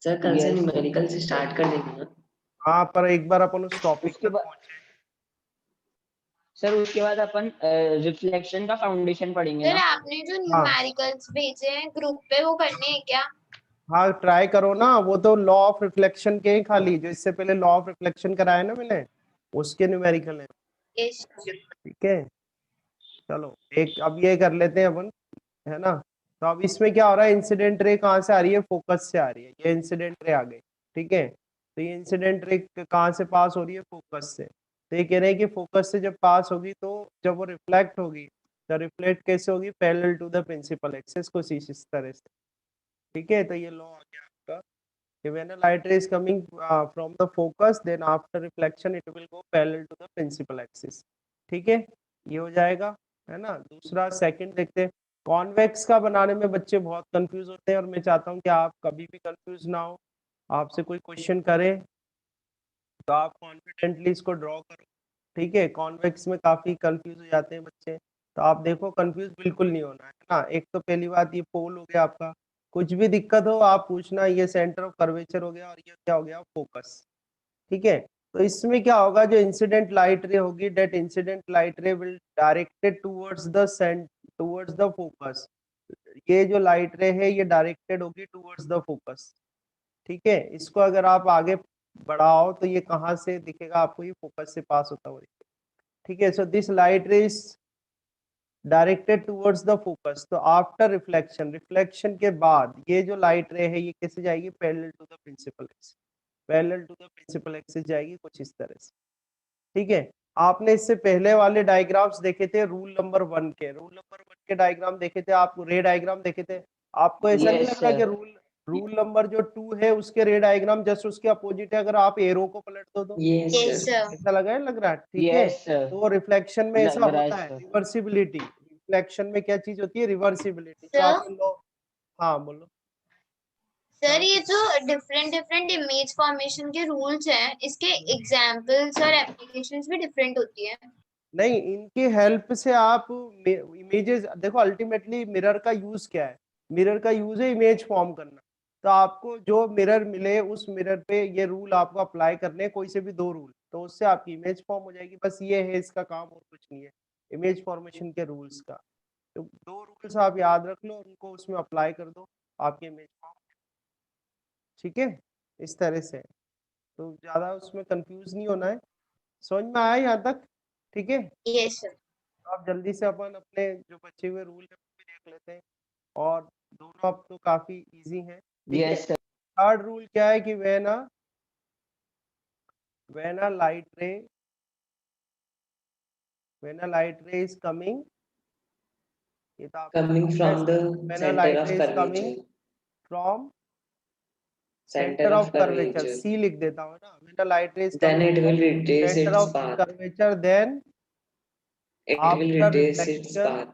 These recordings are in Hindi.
सर कल से Yes, sir. न्यूमेरिकल से स्टार्ट कर देंगे ना? हाँ, पर एक बार अपन उस टॉपिक उसके तक बाद पहुंचे। सर उसके बाद अपन रिफ्लेक्शन का फाउंडेशन पढ़ेंगे सर ना। आपने जो हाँ न्यूमेरिकल्स भेजे हैं ग्रुप पे वो करने हैं क्या? हाँ, ट्राई करो ना। वो तो लॉ ऑफ रिफ्लेक्शन के ही खाली, जो इससे पहले लॉ ऑफ रिफ्लेक्शन कराया ना मैंने, उसके न्यूमेरिकल है। यस ठीक है, चलो एक अब ये कर लेते हैं अपन, है ना। तो अब इसमें क्या हो रहा है, इंसिडेंट रे कहाँ से आ रही है, फोकस से आ रही है। ये इंसिडेंट रे आ गई, ठीक है। तो ये इंसिडेंट रे कहाँ से पास हो रही है, फोकस से। तो ये कह रहे हैं कि फोकस से जब पास होगी तो जब वो रिफ्लेक्ट होगी तो रिफ्लेक्ट कैसे होगी, parallel to the principal axis, कुछ इस तरह से। ठीक है, तो ये लॉ आ गया आपका कि when a light ray is coming from the focus, then after reflection it will go parallel to the principal axis। ठीक है, ये हो जाएगा, है ना। दूसरा सेकंड देखते हैं। कॉन्वेक्स का बनाने में बच्चे बहुत कंफ्यूज होते हैं, और मैं चाहता हूँ कि आप कभी भी कंफ्यूज ना हो। आपसे कोई क्वेश्चन करे तो आप कॉन्फिडेंटली इसको ड्रॉ करो। ठीक है, कॉन्वेक्स में काफी कंफ्यूज हो जाते हैं बच्चे, तो आप देखो कंफ्यूज बिल्कुल नहीं होना, है ना। एक तो पहली बात ये पोल हो गया आपका, कुछ भी दिक्कत हो आप पूछना। ये सेंटर ऑफ कर्वेचर हो गया, और ये क्या हो गया, फोकस। ठीक है, तो इसमें क्या होगा, जो इंसिडेंट लाइट रे होगी, दैट इंसिडेंट लाइट रे will directed towards the focus. ये जो लाइट रे है ये डायरेक्टेड होगी टुवर्ड्स द फोकस। ठीक है, इसको अगर आप आगे बढ़ाओ तो ये कहाँ से दिखेगा आपको, ये फोकस से पास होता हुआ दिखेगा। ठीक है, so this light ray is directed towards the focus. तो आफ्टर रिफ्लेक्शन के बाद ये जो लाइट रे है ये कैसे जाएगी, parallel to the principal axis. Parallel to the principal axis जाएगी कुछ इस तरह से। ठीक है, आपने इससे पहले वाले डायग्राम्स देखे थे, रूल नंबर 1 के डायग्राम देखे थे, आप रे डायग्राम देखे थे। आपको ऐसा नहीं Yes, लग रहा कि sir. रूल नंबर जो 2 है उसके रे डायग्राम जस्ट उसके अपोजिट है, अगर आप एरो को पलट दो तो यस यस सर। सर ऐसा लगा है, लग रहा है। ठीक है, Yes, sir. तो रिफ्लेक्शन में ऐसा लग रहा है होता है, सर। रिवर्सिबिलिटी। रिफ्लेक्शन में क्या चीज होती है, रिवर्सिबिलिटी, जो सर आपने लो। हाँ बोलो। सर ये जो डिफरेंट डिफरेंट इमेज फॉर्मेशन के रूल्स हैं इसके एग्जांपल्स और एप्लीकेशंस भी डिफरेंट होती है। नहीं, इनकी हेल्प से आप इमेजेस देखो। अल्टीमेटली मिरर का यूज क्या है, मिरर का यूज है इमेज फॉर्म करना। तो आपको जो मिरर मिले उस मिरर पे ये रूल आपको अप्लाई करने हैं, कोई से भी 2 रूल, तो उससे आपकी इमेज फॉर्म हो जाएगी। बस ये है इसका काम, और कुछ नहीं है इमेज फॉर्मेशन के रूल्स का। तो 2 रूल्स आप याद रख लो, उनको उसमें अप्लाई कर दो, आपकी इमेज फॉर्म। ठीक है, इस तरह से। तो ज्यादा उसमें कंफ्यूज नहीं होना है। समझ में आया यहाँ तक? ठीक है, यस सर अब जल्दी से अपन अपने जो बचे हुए रूल है वो भी देख लेते हैं। और दोनों अब तो काफी इजी हैं। ठीक है, Yes, sir. थर्ड रूल क्या है कि when a light ray is coming, ये तो आपने कमिंग देखा फ्रॉम द है, when a centre light of ray is coming curvature. from centre center of of curvature, curvature. C लिख देता हूँ ना। when a light ray is then coming it from will retrace center its of path. curvature, then it will after retrace its reflection path.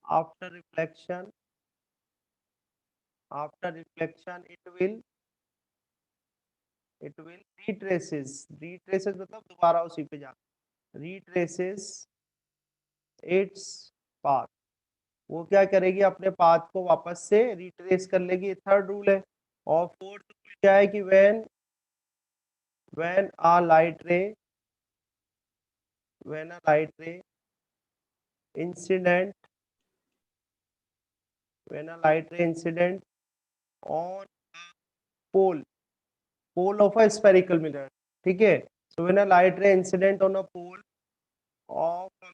after reflection after reflection it will retraces मतलब दोबारा उसी पे जाना, retraces its path। वो क्या करेगी, अपने पाथ को वापस से रिट्रेस कर लेगी। ये थर्ड रूल है। और फोर्थ रूल क्या है कि when a light ray incident when a light ray incident on pole of a spherical mirror। ठीक है, so when a light ray incident on a pole of a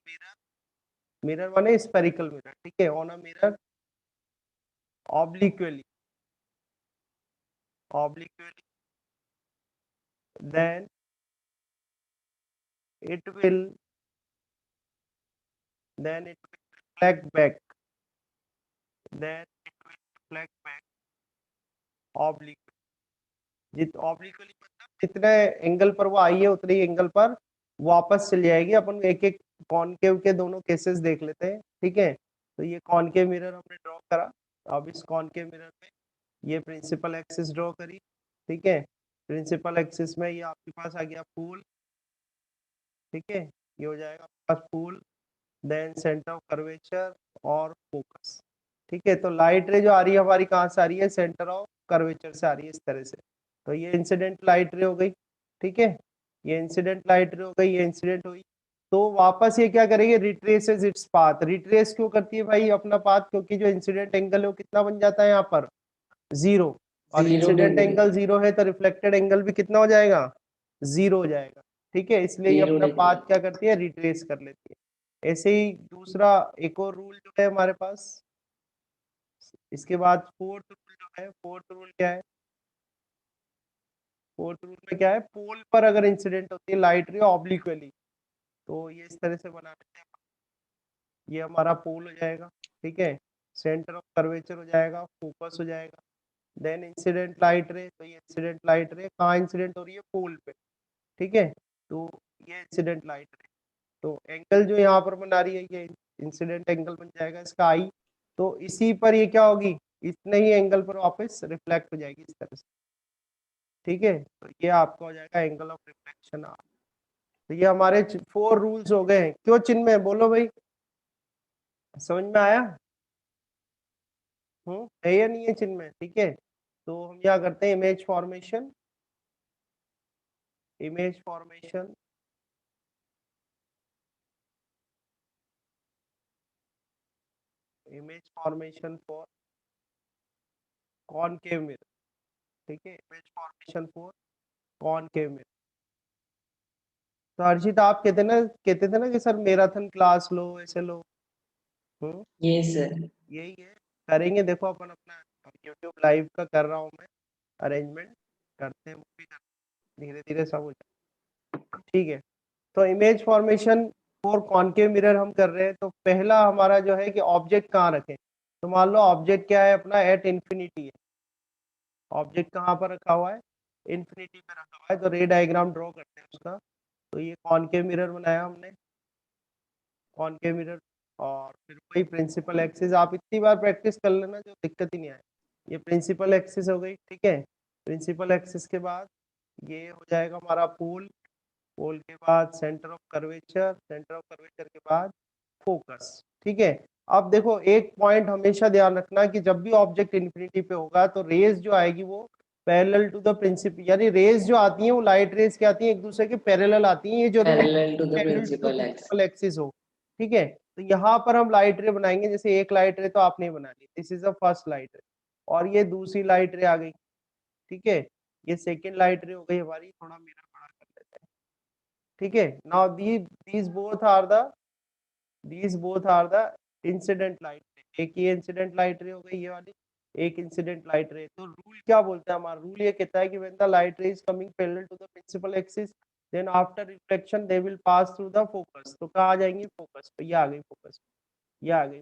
mirror माने spherical mirror, ठीक है, on a mirror obliquely, then it will reflect back obliquely। obliquely मतलब जितने एंगल पर वो आई है उतने ही एंगल पर वापस चली जाएगी। अपन एक एक कॉनकेव के दोनों केसेस देख लेते हैं। ठीक है, तो ये कॉनकेव मिरर हमने ड्रॉ करा। अब इस कॉनकेव मिरर में ये प्रिंसिपल एक्सिस ड्रॉ करी। ठीक है, प्रिंसिपल एक्सिस में ये आपके पास आ गया पोल। ठीक है, ये हो जाएगा आपके पास पोल, देन सेंटर ऑफ कर्वेचर और फोकस। ठीक है, तो लाइट रे जो आ रही है हमारी कहाँ से आ रही है, सेंटर ऑफ कर्वेचर से आ रही है इस तरह से। तो ये इंसिडेंट लाइट रे हो गई, ठीक है, ये इंसिडेंट लाइट रे हो गई, ये इंसिडेंट हुई। तो वापस ये क्या करेगी, रिट्रेसेस इट्स पाथ। रिट्रेस क्यों करती है भाई अपना पाथ, क्योंकि जो इंसिडेंट एंगल है वो कितना बन जाता है यहाँ पर, 0, और 0 इंसिडेंट डिग्री। एंगल 0 है तो रिफ्लेक्टेड एंगल भी कितना हो जाएगा, 0 हो जाएगा, ठीक है। इसलिए ये 0 अपना डिग्री। पाथ क्या करती है, रिट्रेस कर लेती है। ऐसे ही दूसरा एक और रूल जो है हमारे पास, इसके बाद फोर्थ रूल जो है, फोर्थ रूल क्या है, फोर्थ रूल में क्या है, पोल पर अगर इंसिडेंट होती है लाइट रे ऑब्लिक्वली, तो ये इस तरह से बना लेते हैं, ये हमारा पोल हो जाएगा, ठीक है, सेंटर ऑफ कर्वेचर हो जाएगा, फोकस हो जाएगा, देन इंसिडेंट लाइट रे, तो ये इंसिडेंट लाइट रे कहाँ इंसिडेंट हो रही है, पोल पे, ठीक है, तो ये इंसिडेंट लाइट रे, तो एंगल जो यहाँ पर बना रही है ये इंसिडेंट एंगल बन जाएगा इसका आई, तो इसी पर ये क्या होगी, इतने ही एंगल पर वापस रिफ्लेक्ट हो जाएगी इस तरह से, ठीक है, तो ये आपका हो जाएगा एंगल ऑफ रिफ्लेक्शन आर। तो ये हमारे 4 रूल्स हो गए हैं। क्यों चिन्ह में, बोलो भाई, समझ में आया, है या नहीं है चिन्ह में, ठीक है। तो हम क्या करते हैं, image formation, image formation, image formation for concave mirror, ठीक है, image formation for concave mirror. तो हर्षित आप कहते थे ना कि सर मैराथन क्लास लो, ऐसे लो, ये सर। यही है, करेंगे, देखो अपन अपना यूट्यूब लाइव का कर रहा हूँ मैं अरेंजमेंट, करते हैं वो भी, धीरे धीरे सब हो जाए, ठीक है। तो image formation for concave mirror हम कर रहे हैं, तो पहला हमारा जो है कि ऑब्जेक्ट कहाँ रखें, तो मान लो ऑब्जेक्ट क्या है अपना, एट इन्फिनिटी है, ऑब्जेक्ट कहाँ पर रखा हुआ है, इन्फिनिटी पे रखा हुआ है, तो रे डायग्राम ड्रॉ करते हैं उसका। तो ये कॉनकेव मिरर बनाया हमने, कॉनकेव मिरर, और फिर वही प्रिंसिपल एक्सिस, आप इतनी बार प्रैक्टिस कर लेना जो दिक्कत ही नहीं आए। ये प्रिंसिपल एक्सिस हो गई, ठीक है, प्रिंसिपल एक्सिस के बाद ये हो जाएगा हमारा पोल, पोल के बाद centre of curvature, centre of curvature के बाद फोकस, ठीक है। अब देखो एक पॉइंट हमेशा ध्यान रखना कि जब भी ऑब्जेक्ट इन्फिनिटी पे होगा तो रेज जो आएगी वो पैरेलल टू द प्रिंसिपल, यानी रेज जो आती है वो लाइट रेज क्या आती है, एक दूसरे के पैरेलल आती है, ये जरूरी parallel to the principal axis. Principal axis हो, ठीक है। तो यहाँ पर हम लाइट रे बनाएंगे, जैसे एक लाइट रे तो आपने बना ली, this is the first light ray, और ये दूसरी लाइट रे आ गई, ठीक है, ये सेकेंड लाइट रे हो गई हमारी, थोड़ा मिरर बड़ा कर लेते हैं, ठीक है। Now these both are the incident light रे, एक ये इंसिडेंट लाइट रे हो गई ये वाली, एक इंसिडेंट लाइट रे। तो रूल क्या बोलता है हमारा, रूल ये कहता है कि when the light ray is coming parallel to the principal axis then after reflection they will pass through the focus। तो कहाँ आ जाएंगे, फोकस पे, ये आ गई फोकस, ये आ गई,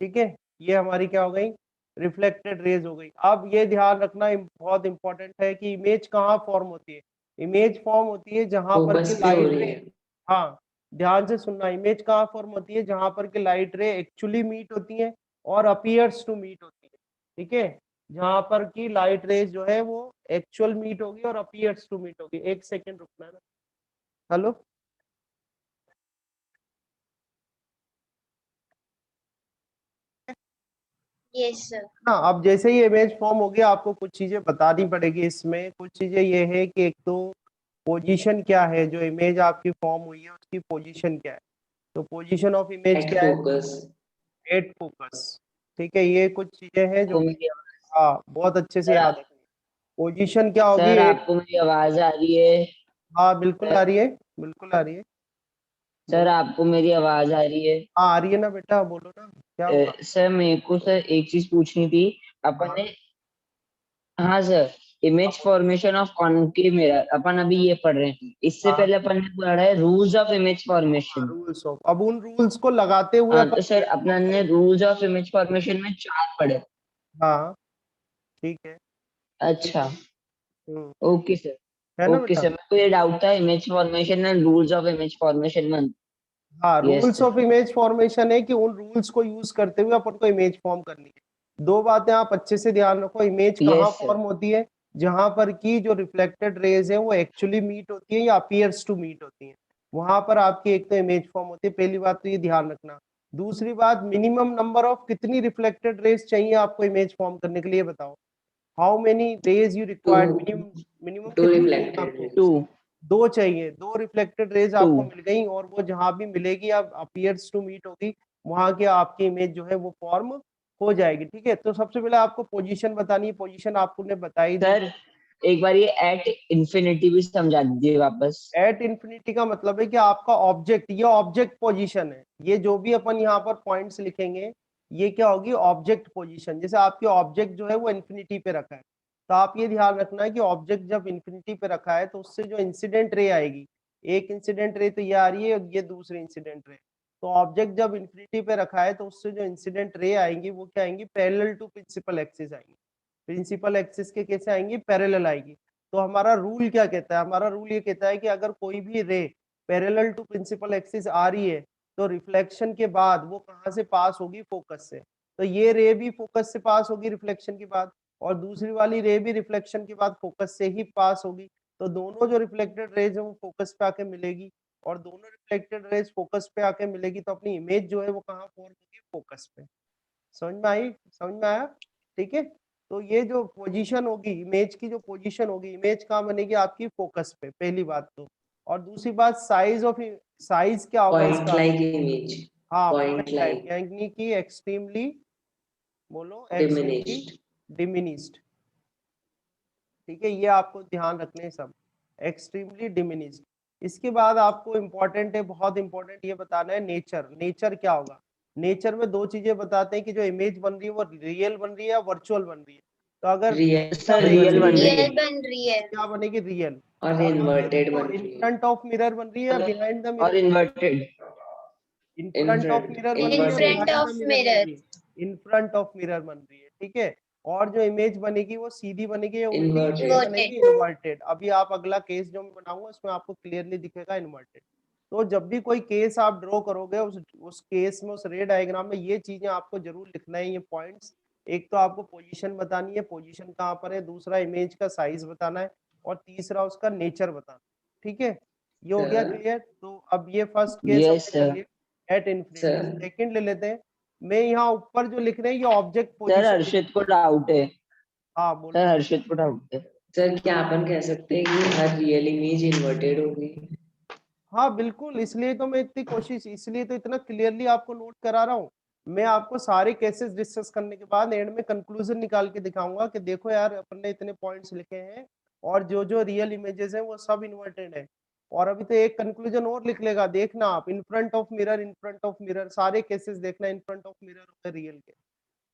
ठीक है, ये हमारी क्या हो गई, रिफ्लेक्टेड रेज हो गई। अब ये ध्यान रखना बहुत इंपॉर्टेंट है कि इमेज कहाँ फॉर्म होती है, इमेज फॉर्म होती है जहां पर फोकस की पे हो लाइट रही रे, है। हाँ ध्यान से सुनना, इमेज कहाँ फॉर्म होती है, जहां पर की लाइट रे एक्चुअली मीट होती है और अपीयर्स टू मीट होती है, ठीक है, जहां पर की लाइट रेज जो है वो एक्चुअल मीट होगी और अपीयर्स टू मीट होगी। एक सेकेंड रुकना है ना, हेलो, यस सर। हाँ, अब जैसे ही इमेज फॉर्म हो गया आपको कुछ चीजें बतानी पड़ेगी इसमें। कुछ चीजें ये है कि एक तो पोजीशन क्या है, जो इमेज आपकी फॉर्म हुई है उसकी पोजीशन क्या है, तो पोजीशन ऑफ इमेज एट क्या है, फोकस। एट फोकस, ठीक है, ये कुछ चीजें हैं जो आपको मेरी हाँ बहुत अच्छे से सर याद रखनी। पोजीशन क्या होगी, सर आपको मेरी आवाज आ रही है? हाँ बिल्कुल आ रही है, बिल्कुल आ रही है, सर बोलो, आपको मेरी आवाज आ रही है? हाँ आ रही है ना बेटा, बोलो ना क्या हुआ। सर मेरे को सर एक चीज पूछनी थी अपन हाँ ने। हाँ sir, image formation of concave mirror अपन अभी ये पढ़ रहे हैं, इससे हाँ पहले अपन ने पढ़ा है rules of image formation. Rules of, अब उन रूल्स को लगाते हुए हाँ अपन तो सर image form अपन ने करेंगे। रूल्स ऑफ इमेज फॉर्मेशन में 4 पढ़े। हाँ ठीक है, अच्छा, हम्म, ओके सर। है ना ओके बेटा, सर, मेरे को ये डाउट था image formation and rules of image formation में। हाँ yes rules sir. Of image formation है कि उन रूल्स को यूज करते हुए अपन को इमेज फॉर्म करनी है। दो बातें आप अच्छे से ध्यान रखो, इमेज कहाँ यस सर। फॉर्म होती है, जहां पर की जो रिफ्लेक्टेड रेज है वो एक्चुअली मीट होती है या अपीयर्स टू मीट होती है, वहां पर आपकी एक तो इमेज फॉर्म होती है, पहली बात तो ये ध्यान रखना। दूसरी बात, मिनिमम नंबर ऑफ कितनी रिफ्लेक्टेड रेज चाहिए आपको इमेज फॉर्म करने के लिए, बताओ। How many rays you required, minimum two कितनी चाहिए रिफ्लेक्टेड आपको? रेज। 2 दो चाहिए, दो रिफ्लेक्टेड रेज 2 आपको मिल गई, और वो जहां भी मिलेगी आप अपीयर्स टू मीट होगी, वहां की आपकी इमेज जो है वो फॉर्म हो जाएगी। ठीक है, तो सबसे पहले आपको पोजीशन बतानी है, पोजीशन आपको ने बताई दी। सर एक बार ये एट इंफिनिटी भी समझा दीजिए वापस। एट इंफिनिटी का मतलब है कि आपका ऑब्जेक्ट, ये ऑब्जेक्ट पोजीशन है, ये जो भी अपन यहाँ पर पॉइंट्स लिखेंगे ये क्या होगी, ऑब्जेक्ट पोजीशन। जैसे आपके ऑब्जेक्ट जो है वो इंफिनिटी पे रखा है, तो आप ये ध्यान रखना है कि ऑब्जेक्ट जब इंफिनिटी पे रखा है तो उससे जो इंसिडेंट रे आएगी, एक इंसिडेंट रे तो ये आ रही है और ये दूसरी इंसिडेंट रे, तो ऑब्जेक्ट जब इंफिनिटी पे रखा है तो उससे जो इंसिडेंट रे आएंगी वो क्या आएंगी, पैरेलल टू प्रिंसिपल एक्सिस आएंगी। प्रिंसिपल एक्सिस के कैसे आएंगी, पैरेलल आएगी। तो हमारा रूल क्या कहता है, हमारा रूल ये कहता है कि अगर कोई भी ray parallel to principal axis आ रही है तो रिफ्लेक्शन के बाद वो कहाँ से पास होगी, फोकस से। तो ये रे भी फोकस से पास होगी रिफ्लेक्शन के बाद, और दूसरी वाली रे भी रिफ्लेक्शन के बाद फोकस से ही पास होगी। तो दोनों जो रिफ्लेक्टेड रेज है वो फोकस पे आके मिलेगी, और दोनों रिफ्लेक्टेड रेज फोकस पे आके मिलेगी, तो अपनी इमेज जो है वो कहाँ फॉर्म होगी, फोकस पे। समझ में आई, समझ में आया? ठीक है, तो ये जो पोजीशन होगी इमेज की, जो पोजीशन होगी, इमेज कहाँ बनेगी आपकी, फोकस पे, पहली बात तो। और दूसरी बात, साइज ऑफ, साइज क्या होगा पॉइंट इसका, लाइक इमेज, हाँ पॉइंट पॉइंट लाइक, लाइक यानी कि एक्सट्रीमली, बोलो एक्सट्रीमली डिमिनिश्ड। डिमिनिस्ड। ठीक है, ये आपको ध्यान रखने सब, एक्सट्रीमली डिमिनिस्ड। इसके बाद आपको इम्पोर्टेंट है, बहुत इंपॉर्टेंट ये बताना है, नेचर। नेचर क्या होगा, नेचर में दो चीजें बताते हैं कि जो इमेज बन रही है वो रियल बन रही है या वर्चुअल बन रही है। तो अगर रियल क्या सर बनेगी, रियल बन रही रियल है बन रही है। क्या बनेगी, रियल। और और अगर इन्वर्टेड देखो बन इन रही है। फ्रंट ऑफ मिरर बन रही है या बिहाइंड द और mirror, inverted. In in front of front, mirror बन रही इन है या inverted. Front behind the of mirror बन मिरर। रही है, इन फ्रंट ऑफ मिरर बन रही है। ठीक है, और जो इमेज बनेगी वो सीधी बनेगी या उल्टी इन्वर्टेड। बनेगी, इन्वर्टेड। इन्वर्टेड। अभी आप अगला केस जो मैं बनाऊंगा उसमें आपको क्लियरली दिखेगा इन्वर्टेड। तो जब भी कोई केस आप ड्रॉ करोगे उस केस में, उस रे डायग्राम में ये चीजें आपको जरूर लिखना है, ये पॉइंट्स। एक तो आपको पोजीशन बतानी है, पोजीशन कहाँ पर है, दूसरा इमेज का साइज बताना है, और तीसरा उसका नेचर बताना। ठीक है, ये हो गया सर, क्लियर। तो अब ये फर्स्ट केस यस हमने कर सर। लिया एट इन्फिनिटी। सर, सेकंड ले लेते हैं, मैं यहाँ ऊपर जो लिख रहे हैं ये ऑब्जेक्ट सर पोजीशन लिख, हर्षित को डाउट है। हाँ सर बोलो। हर्षित को डाउट है। सर क्या अपन कह सकते हैं कि हर रियल इमेज इन्वर्टेड होगी? हाँ बिल्कुल, इसलिए तो मैं इतनी कोशिश, इसलिए तो इतना क्लियरली आपको नोट करा रहा हूँ। मैं आपको सारे केसेस डिस्कस करने के बाद एंड में कंक्लूजन निकाल के दिखाऊंगा कि देखो यार अपन ने इतने पॉइंट्स लिखे हैं और जो जो रियल इमेजेस हैं वो सब इन्वर्टेड है। और अभी तो एक कंक्लूजन और लिख लेगा, देखना आप, in front of mirror, in front of mirror, सारे केसेस देखना in front of mirror real के।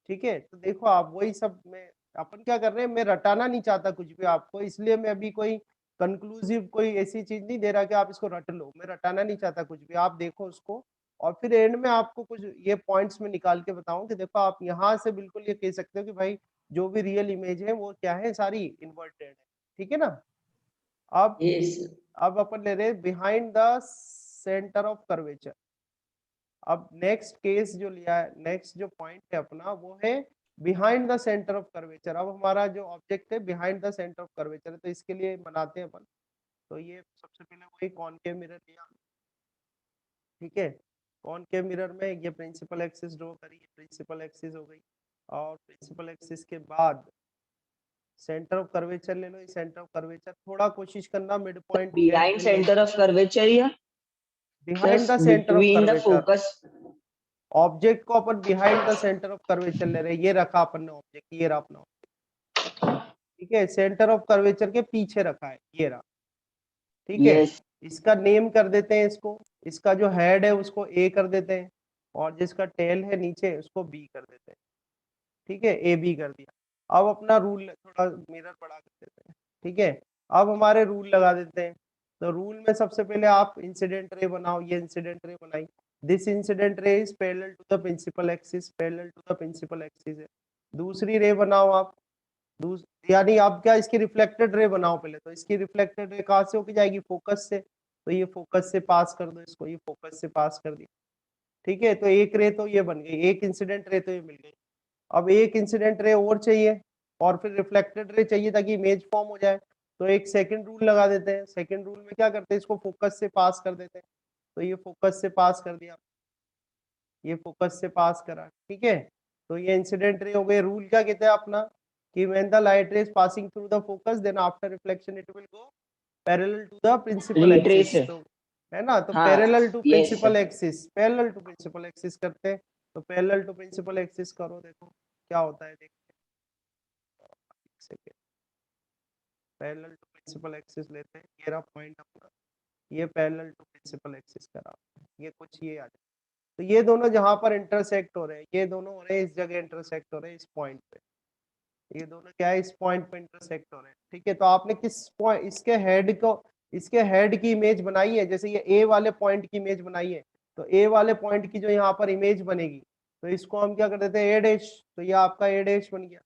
ठीक है, तो देखो आप वही सब में अपन क्या कर रहे हैं, मैं रटाना नहीं चाहता कुछ भी आपको, इसलिए मैं अभी कोई कंक्लूसिव कोई ऐसी चीज नहीं दे रहा कि आप इसको रट लो, मैं रटाना नहीं चाहता कुछ भी, आप देखो उसको। और फिर एंड में आपको कुछ ये पॉइंट्स में निकाल के बताऊं कि देखो आप यहाँ से बिल्कुल ये कह सकते हो कि भाई जो भी रियल इमेज है वो क्या है, सारी इन्वर्टेड है। ठीक है ना। अब यस। अब अपन ले रहे हैं behind the centre of curvature. अब नेक्स्ट केस जो लिया है, नेक्स्ट जो पॉइंट है अपना वो है behind the centre of curvature. अब हमारा जो ऑब्जेक्ट है behind the centre of curvature है, तो इसके लिए बनाते हैं अपन। तो ये सबसे पहले वही कॉनकेव मिरर लिया। ठीक है, कॉनकेव मिरर में ये प्रिंसिपल एक्सिस ड्रॉ करी, प्रिंसिपल एक्सिस हो गई, और प्रिंसिपल एक्सिस के बाद सेंटर ऑफ कर्वेचर ले लो। सेंटर ऑफ कर्वेचर थोड़ा कोशिश करना mid point behind centre of curvature या behind plus the centre of between the curvature. Focus. Object को अपन behind the centre of curvature ले रहे हैं, ये रखा अपन ने ऑब्जेक्ट, ये रहा अपना। ठीक है, सेंटर ऑफ कर्वेचर के पीछे रखा है, ये रहा। ठीक है, यस इसका नेम कर देते हैं इसको, इसका जो हेड है उसको ए कर देते हैं, और जिसका टेल है नीचे उसको बी कर देते हैं। ठीक है, ए बी कर दिया। अब अपना रूल थोड़ा मिरर बड़ा कर देते हैं। ठीक है, अब हमारे रूल लगा देते हैं। तो रूल में सबसे पहले आप इंसिडेंट रे बनाओ, ये इंसिडेंट रे बनाई, this incident ray is parallel to the principal axis, parallel to the principal axis है। दूसरी रे बनाओ आप, यानी आप क्या, इसकी रिफ्लेक्टेड रे बनाओ पहले। तो इसकी रिफ्लेक्टेड रे कहाँ से होके जाएगी, फोकस से। तो ये फोकस से पास कर दो इसको, ये फोकस से पास कर दिया। ठीक है, तो एक रे तो ये बन गई, एक इंसिडेंट रे तो ये मिल गई। अब एक इंसिडेंट रे और चाहिए, और फिर रिफ्लेक्टेड रे चाहिए ताकि इमेज फॉर्म हो जाए। तो एक सेकंड रूल लगा देते हैं। सेकंड रूल में क्या करते हैं, इसको फोकस से पास कर देते हैं। तो ये फोकस से पास कर दिया। ये फोकस से पास करा, ठीक है। तो ये इंसिडेंट रे हो गए। रूल क्या कहते हैं अपना कि when the light ray is passing through the focus then after reflection it will go parallel to the principal Retrace axis. तो है ना, तो हाँ parallel to yes principal axis, parallel to principal axis करते हैं। तो पैरेलल टू प्रिंसिपल एक्सिस करो, देखो क्या होता है, देखते हैं। पैरेलल टू प्रिंसिपल एक्सिस लेते हैं, ये रहा पॉइंट अपना, ये पैरेलल टू प्रिंसिपल एक्सिस करा, ये कुछ ये आ जाए। तो ये दोनों जहां पर इंटरसेक्ट हो रहे हैं, ये दोनों हो रहे हैं इस जगह इंटरसेक्ट हो रहे हैं इस पॉइंट पे, ये दोनों क्या है इस पॉइंट पे इंटरसेक्ट हो रहे हैं, ठीक है। तो आपने किस पॉइंट इसके हेड की इमेज बनाई है, जैसे ये ए वाले पॉइंट की इमेज बनाई है, तो ए वाले पॉइंट की जो यहाँ पर इमेज बनेगी, तो इसको हम क्या कर देते हैं ए डैश, तो ये आपका ए डैश बन गया,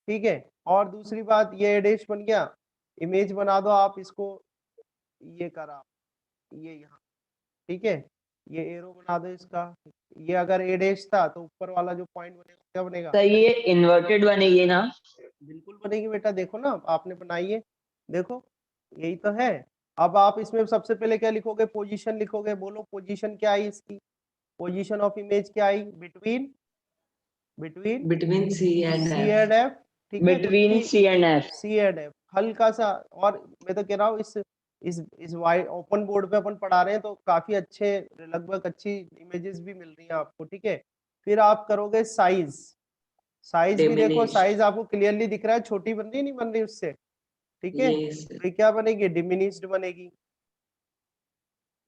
ठीक है। और दूसरी बात, ये ए डैश बन गया, इमेज बना दो आप इसको, ये करा, ये यहाँ, ठीक है, ये एरो बना दो इसका, ये अगर ए डैश था तो ऊपर वाला जो पॉइंट बनेगा क्या बनेगा, सर ये इन्वर्टेड बनेगी ना? बिल्कुल बनेगी बेटा, देखो ना आपने बनाई है, देखो यही तो है। अब आप इसमें सबसे पहले क्या लिखोगे, पोजीशन लिखोगे, बोलो पोजीशन क्या आई इसकी, पोजीशन ऑफ इमेज क्या आई, between between C and C F. And F, ठीक है। तो between C and F. C and F हल्का सा, और मैं तो कह रहा हूँ इस वाइड ओपन बोर्ड पे अपन पढ़ा रहे हैं तो काफी अच्छे, लगभग अच्छी इमेजेस भी मिल रही हैं आपको, ठीक है। फिर आप करोगे साइज, साइज भी देखो, Diminished. साइज आपको क्लियरली दिख रहा है, छोटी बन रही नहीं बन रही उससे, ठीक है। Yes. तो ये क्या बनेगी, डिमिनिश्ड बनेगी,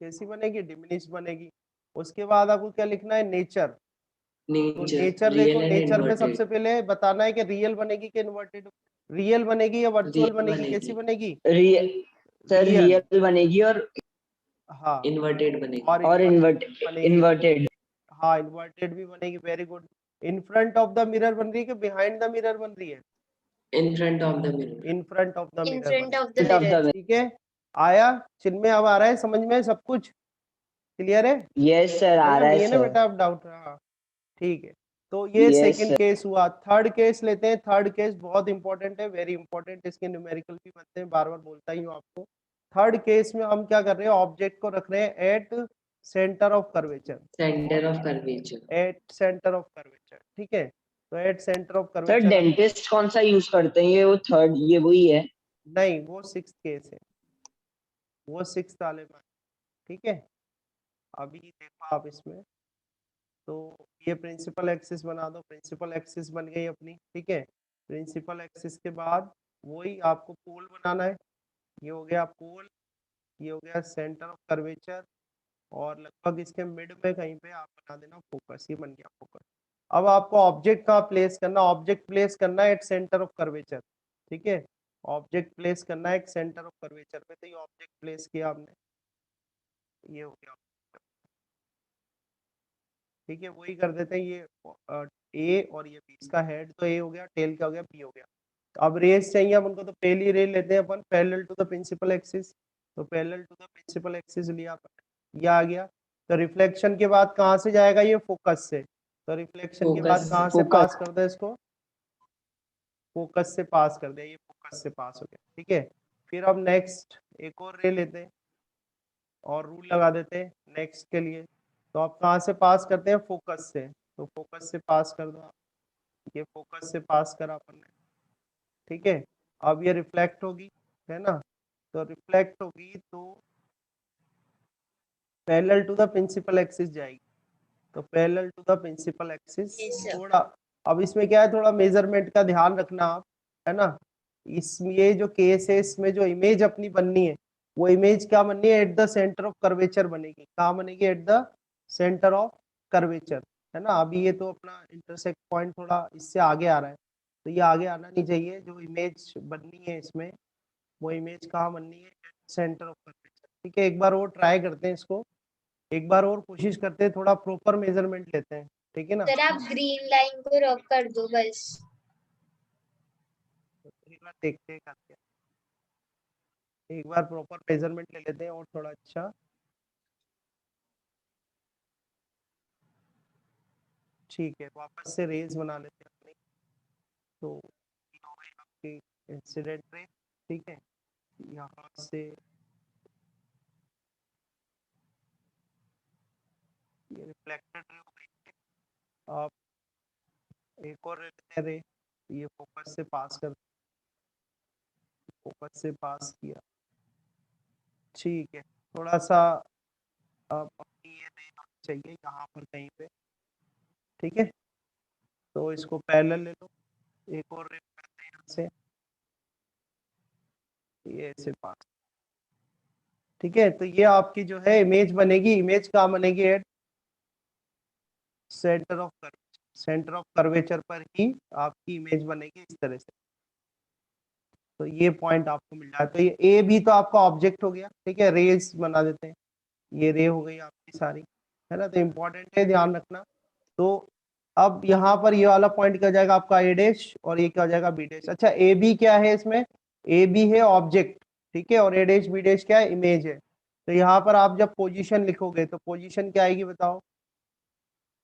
कैसी बनेगी, डिमिनिश्ड बनेगी। उसके बाद आपको क्या लिखना है, नेचर, तो Nature. नेचर देखो, Real and नेचर में inverted. सबसे पहले बताना है कि रियल बनेगी कि इन्वर्टेड, रियल बनेगी या वर्चुअल Real बनेगी, कैसी बनेगी. बनेगी, रियल सर, रियल, रियल बनेगी हाँ, Inverted बनेगी. और और इन्वर्टेड बनेगी, इन्वर्टेड। हाँ इन्वर्टेड भी बनेगी, very good. In front of the mirror बन रही है कि बिहाइंड द मिरर बन रही है, In front of the mirror. In front of the In mirror front बन of the front of mirror. The. ठीक है। आया चिन्ह अब आ रहा है समझ में, सब कुछ क्लियर है, यस सर, आ है ना, रहा नहीं है है ना सर। बेटा, अब डाउट रहा, ठीक है। तो ये यस सेकंड सर। केस हुआ। थर्ड केस लेते हैं, थर्ड केस बहुत इंपॉर्टेंट है, वेरी इंपॉर्टेंट, इसके न्यूमेरिकल भी बनते हैं, बार बार बोलता ही हूँ आपको। थर्ड केस में हम क्या कर रहे हैं, ऑब्जेक्ट को रख रहे हैं eight centre of curvature, Center of curvature. Eight centre of curvature, ठीक है। तो eight centre of sir curvature, dentist कौन सा यूज करते हैं, ये वो थर्ड, ये वही है? नहीं वो सिक्स केस है, वो सिक्स वाले में, ठीक है। अभी देखो आप इसमें, तो ये प्रिंसिपल एक्सिस बना दो, प्रिंसिपल एक्सिस बन गई अपनी, ठीक है। प्रिंसिपल एक्सिस के बाद वही आपको पोल बनाना है, ये हो गया पोल, ये हो गया सेंटर ऑफ कर्वेचर, और लगभग इसके मिड में कहीं पे आप बना देना फोकस, ये बन गया फोकस। अब आपको ऑब्जेक्ट कहाँ प्लेस करना, ऑब्जेक्ट प्लेस करना है एट सेंटर ऑफ कर्वेचर, ठीक है। ऑब्जेक्ट प्लेस करना है एक सेंटर ऑफ कर्वेचर पे, तो ये ऑब्जेक्ट प्लेस किया हमने, ये हो गया, ठीक है। वही कर देते हैं, ये ए और ये बी, इसका हेड तो ए हो गया, टेल क्या हो गया, बी हो गया। तो अब रेस चाहिए अपन को, तो पहली रे लेते हैं अपन parallel to the principal axis, तो parallel to the principal axis लिया अपन, ये आ गया। तो रिफ्लेक्शन के बाद कहाँ से जाएगा, ये फोकस से, तो रिफ्लेक्शन के बाद Focus. कहाँ से पास कर दो इसको, फोकस से पास कर दे, ये फोकस से पास हो गया, ठीक है। फिर अब नेक्स्ट एक और रे लेते हैं और रूल लगा देते हैं नेक्स्ट के लिए। तो आप कहाँ से पास करते हैं, फोकस से, तो फोकस से पास कर दो आप, ये फोकस से पास करा अपन ने, ठीक है। अब ये रिफ्लेक्ट होगी, है ना, तो रिफ्लेक्ट होगी तो parallel to the principal axis जाएगी, तो parallel to the principal axis. Yes, sir. थोड़ा अब इसमें क्या है, थोड़ा मेजरमेंट का ध्यान रखना आप, है ना। इसमें ये जो केस है, इसमें जो इमेज अपनी बननी है, वो इमेज क्या बननी है, at the centre of curvature बनेगी, कहाँ बनेगी, at the centre of curvature, है ना। अभी ये तो अपना इंटरसेक्ट पॉइंट थोड़ा इससे आगे आ रहा है, तो ये आगे आना नहीं चाहिए, जो इमेज बननी है इसमें, वो इमेज कहाँ बननी है, सेंटर ऑफ कर्वेचर, ठीक है। एक बार और ट्राई करते हैं इसको, एक बार और कोशिश करते हैं, थोड़ा प्रॉपर मेजरमेंट लेते हैं, ठीक है ना। सर आप ग्रीन लाइन को रब कर दो बस। एक बार देखते हैं करके, एक बार प्रॉपर मेजरमेंट ले लेते हैं और थोड़ा अच्छा, ठीक है। वापस से रेज बना लेते हैं अपनी, तो ये हो गई आपकी इंसिडेंट रे, ठीक है। यहाँ से ये रिफ्लेक्टेड रे हो गई, आप एक और लेते हैं रे, ये फोकस से पास कर, फोकस से पास किया, ठीक है। थोड़ा सा अब अपनी ये रे चाहिए यहाँ पर कहीं पे, ठीक है। तो इसको पैरेलल ले लो, एक और रे करते हैं यहाँ से, ये ऐसे पास, ठीक है। तो ये आपकी जो है इमेज बनेगी, इमेज कहाँ बनेगी? Eight centre of curvature, centre of curvature पर ही आपकी इमेज बनेगी इस तरह से। तो ये पॉइंट आपको मिल जाए। तो ये ए भी तो आपका ऑब्जेक्ट हो गया, ठीक है, रेज बना देते हैं, ये रे हो गई आपकी सारी, है ना। तो इम्पोर्टेंट है, ध्यान रखना। तो अब यहाँ पर ये वाला पॉइंट क्या हो जाएगा आपका ए डैश, और ये क्या हो जाएगा बी डैश। अच्छा ए बी क्या है इसमें? ए बी है ऑब्जेक्ट, ठीक है, और ए डैश बी डैश क्या है? इमेज है। तो यहाँ पर आप जब पोजीशन लिखोगे तो पोजीशन क्या आएगी बताओ?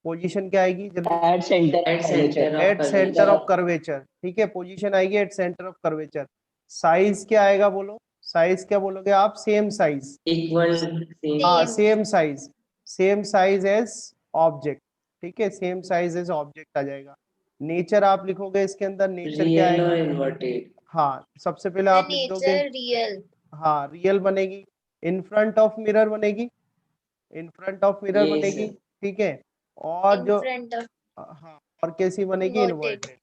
पोजीशन क्या आएगी जल्दी? At centre At center of at centre curvature. Of curvature, ठीक है, पोजीशन आएगी at centre of curvature. Size क्या आएगा बोलो? साइज क्या बोलोगे आप? Same size, Equal same. हाँ Same. Same size, same size as object, ठीक है, सेम साइज एज ऑब्जेक्ट आ जाएगा। नेचर आप लिखोगे इसके अंदर, नेचर क्या Real or आएगी? inverted. हाँ सबसे पहले The आप लिख दोगे, nature real. हाँ रियल बनेगी, इन फ्रंट ऑफ मिरर बनेगी, in front of mirror Yes, बनेगी, sir. ठीक है। और In जो front of हाँ और कैसी बनेगी? inverted. इन्वर्टेड।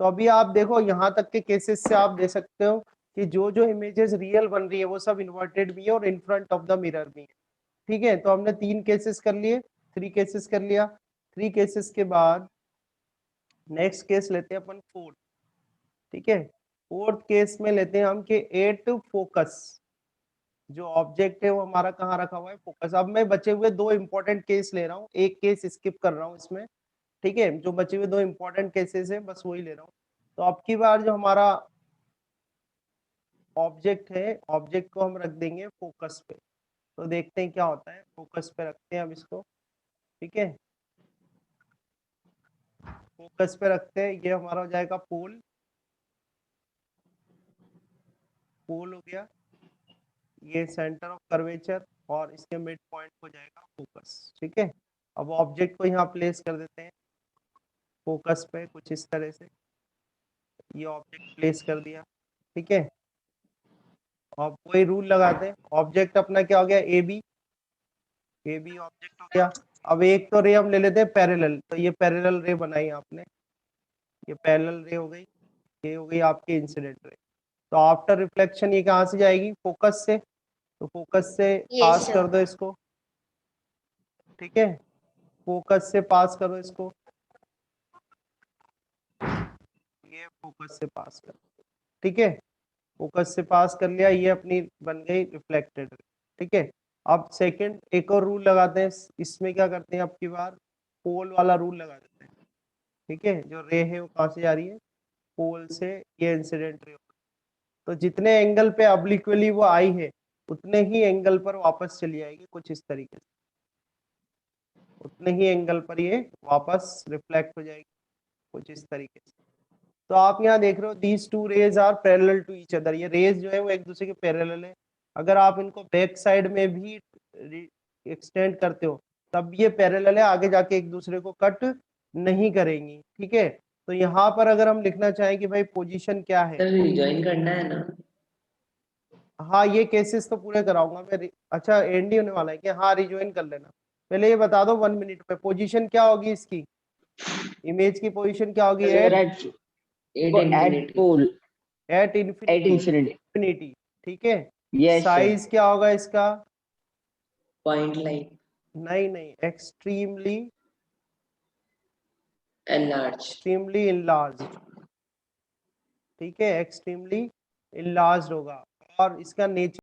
तो अभी आप देखो यहाँ तक के केसेस से आप दे सकते हो कि जो जो इमेजेस रियल बन रही है वो सब इन्वर्टेड भी है और in front of the mirror भी है, ठीक है। तो हमने 3 केसेस कर लिए, 3 केसेस कर लिया। 3 केसेस के बाद नेक्स्ट केस लेते हैं अपन 4, ठीक है। 4th केस में लेते हैं हम कि एट फोकस, जो ऑब्जेक्ट है वो हमारा कहाँ रखा हुआ है? फोकस। अब मैं बचे हुए 2 इंपॉर्टेंट केस ले रहा हूँ, एक केस स्किप कर रहा हूँ इसमें, ठीक है। जो बचे हुए 2 इंपॉर्टेंट केसेस है बस वही ले रहा हूँ। तो अब की बार जो हमारा ऑब्जेक्ट है, ऑब्जेक्ट को हम रख देंगे फोकस पे। तो देखते हैं क्या होता है, फोकस पे रखते हैं अब इसको, ठीक है। फोकस पे रखते हैं, ये हमारा हो जाएगा पोल, पोल हो गया, ये सेंटर ऑफ कर्वेचर, और इसके मिड पॉइंट हो जाएगा फोकस, ठीक है। अब ऑब्जेक्ट को यहाँ प्लेस कर देते हैं फोकस पे कुछ इस तरह से, ये ऑब्जेक्ट प्लेस कर दिया, ठीक है। अब कोई रूल लगाते हैं, ऑब्जेक्ट अपना क्या हो गया? A B, A B object हो गया। अब एक तो रे हम ले लेते हैं पैरेलल, तो ये पैरेलल रे बनाई आपने, ये पैरेलल रे हो गई, ये हो गई आपकी इंसिडेंट रे। तो आफ्टर रिफ्लेक्शन ये कहाँ से जाएगी? फोकस से, तो फोकस से Yes, पास sir. कर दो इसको, ठीक है, फोकस से पास करो इसको, ये फोकस से पास कर, ठीक है, फोकस से पास कर लिया, ये अपनी बन गई रिफ्लेक्टेड, ठीक है। अब सेकंड एक और रूल लगाते हैं, इसमें क्या करते हैं अब की बार? पोल वाला रूल लगा देते हैं, ठीक है। जो रे है वो कहाँ से जा रही है? पोल से, ये इंसिडेंट रे। तो जितने एंगल पे ऑब्लिक्वली वो आई है उतने ही एंगल पर वापस चली आएगी, कुछ इस तरीके से, उतने ही एंगल पर ये वापस रिफ्लेक्ट हो जाएगी, कुछ इस तरीके से। तो आप यहाँ देख रहे हो these two rays are parallel to each other, ये रेज जो है वो एक दूसरे के पैरेलल है। अगर आप इनको बैक साइड में भी एक्सटेंड करते हो तब ये पैरेलल है, आगे जाके एक दूसरे को कट नहीं करेंगी, ठीक है। तो यहाँ पर अगर हम लिखना चाहें कि भाई पोजीशन क्या है, सर रिजॉइन करना है ना? हाँ ये केसेस तो पूरे कराऊंगा मैं। अच्छा एंड ही होने वाला है कि हाँ रिजॉइन कर लेना। पहले ये बता दो 1 मिनट में पोजीशन क्या होगी इसकी, इमेज की पोजीशन क्या होगी? Sir, Eight at infinity. pole, at at infinity, infinity. Infinity, ठीक है। Yes, sir. साइज क्या होगा इसका? Point line. नहीं नहीं, एक्सट्रीमली, Enlarge. एक्सट्रीमली इनलार्ज, ठीक है, एक्सट्रीमली इनलार्ज होगा। और इसका नेचर